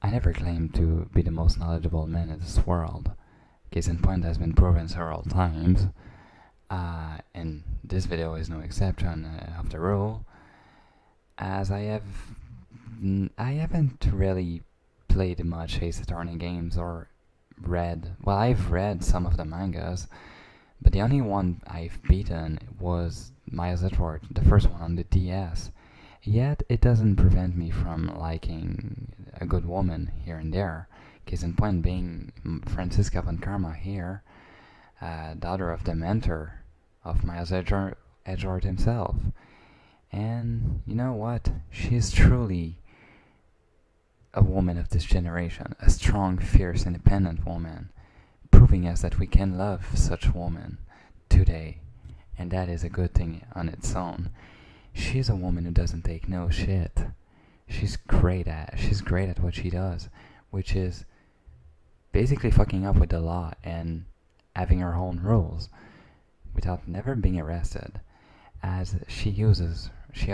I never claimed to be the most knowledgeable man in this world. Case in point has been proven several times, and this video is no exception of the rule, as I haven't really played much Ace Attorney games or I've read some of the mangas, but the only one I've beaten was Miles Edward, the first one on the DS. Yet it doesn't prevent me from liking a good woman here and there. Case in point being Franziska von Karma here, daughter of the mentor of Miles Edward himself. And you know what? She is truly a woman of this generation, a strong, fierce, independent woman, proving us that we can love such women today, and that is a good thing on its own. She's a woman who doesn't take no shit. She's great at what she does, which is basically fucking up with the law and having her own rules without never being arrested. As she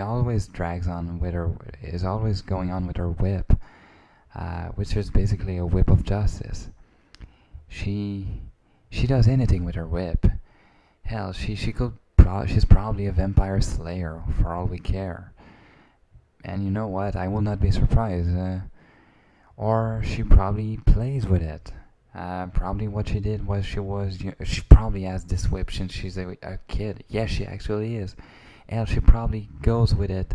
always drags on with her, is always going on with her whip, which is basically a whip of justice. She does anything with her whip. Hell, she's probably a vampire slayer for all we care. And you know what? I will not be surprised. Or she probably plays with it. Probably what she did was she probably has this whip since she's a kid. Yes, she actually is. And she probably goes with it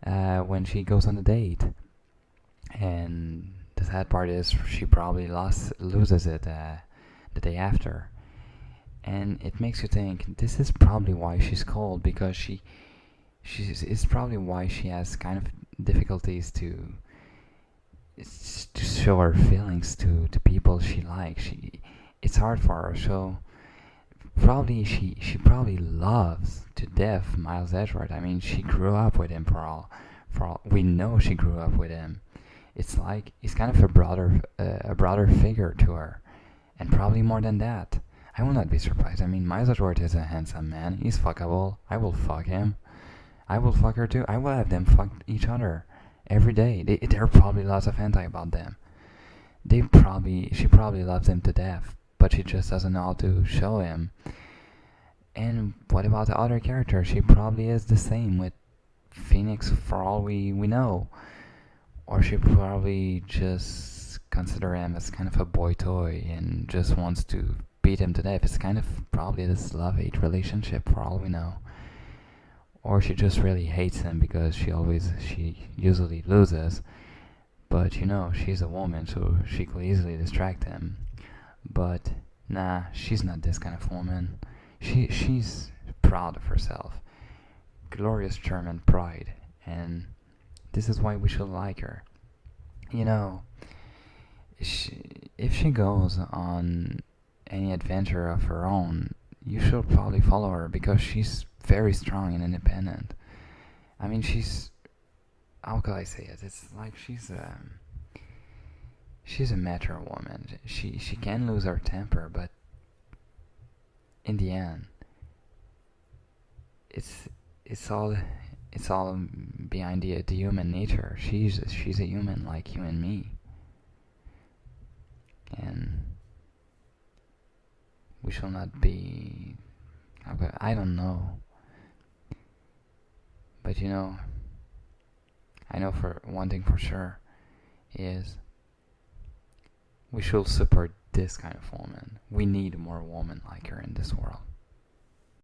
when she goes on a date. And the sad part is she probably loses it the day after. And it makes you think this is probably why she's cold, because it's probably why she has kind of difficulties to show her feelings to people she likes. It's hard for her. So probably she probably loves to death Miles Edward. I mean, she grew up with him for all we know. She grew up with him. It's like he's kind of a broader figure to her, and probably more than that. I will not be surprised. I mean, Miles Edward is a handsome man. He's fuckable. I will fuck him. I will fuck her too. I will have them fuck each other every day. There are probably lots of hentai about them. She probably loves him to death, but she just doesn't know how to show him. And what about the other characters? She probably is the same with Phoenix for all we know. Or she probably just consider him as kind of a boy toy and just wants to beat him to death. It's kind of probably this love-hate relationship for all we know. Or she just really hates him because she usually loses. But you know, she's a woman, so she could easily distract him. But nah, she's not this kind of woman. She's proud of herself. Glorious German pride. And this is why we should like her. You know, if she goes on any adventure of her own, you should probably follow her because she's very strong and independent. I mean, how could I say it? It's like she's a mature woman. She can lose her temper, but in the end, it's all behind the human nature. She's a human like you and me, and we shall not be. I don't know, but you know, I know for one thing for sure is we should support this kind of woman. We need more women like her in this world.